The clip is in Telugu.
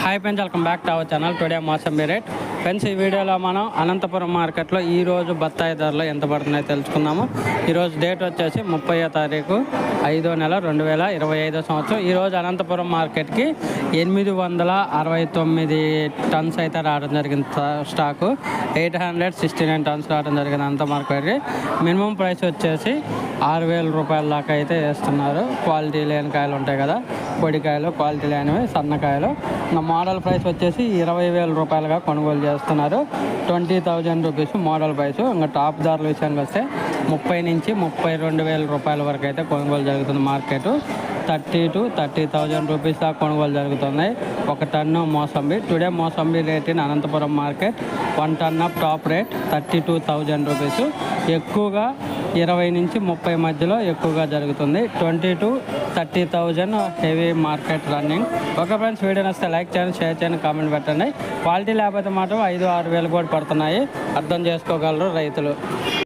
Hi friends, welcome back to our channel. Today mosambi rate. Friends, ఈ వీడియోలో మనం అనంతపురం మార్కెట్లో ఈరోజు బత్తాయి ధరలు ఎంత పడుతున్నాయో తెలుసుకుందాము. ఈరోజు డేట్ వచ్చేసి 30వ తారీఖు 5వ నెల 2025 సంవత్సరం. ఈరోజు అనంతపురం మార్కెట్కి 869 టన్స్ అయితే రావడం జరిగింది. స్టాకు 869 టన్స్ రావడం జరిగింది అనంత మార్కెట్కి. మినిమం ప్రైస్ వచ్చేసి 6,000 రూపాయల దాకా అయితే వేస్తున్నారు. క్వాలిటీ లేని కాయలు ఉంటాయి కదా, పొడికాయలు, క్వాలిటీ లేనివి సన్నకాయలు. మోడల్ ప్రైస్ వచ్చేసి 20,000 రూపాయలుగా కొనుగోలు చేస్తున్నారు. 20,000 రూపీస్ మోడల్ ప్రైస్. ఇంకా టాప్ ధరల విషయానికి వస్తే 30 నుంచి 32,000 రూపాయల వరకు అయితే కొనుగోలు జరుగుతుంది. మార్కెట్ 30 to 30,000 రూపీస్ దాకా కొనుగోలు జరుగుతున్నాయి. ఒక ton mosambi. Today mosambi rate in Anantapuram market 1 ton of top rate 32,000 rupees. ఎక్కువగా 20 నుంచి 30 మధ్యలో ఎక్కువగా జరుగుతుంది. 20 to 30,000 heavy market running. Okay friends, video నచ్చితే లైక్ చేయండి, షేర్ చేయండి, కామెంట్ పెట్టండి. క్వాలిటీ లేకపోతే మాత్రం 5-6 వేలు కూడా పడుతున్నాయి. అర్థం చేసుకోగలరు రైతులు.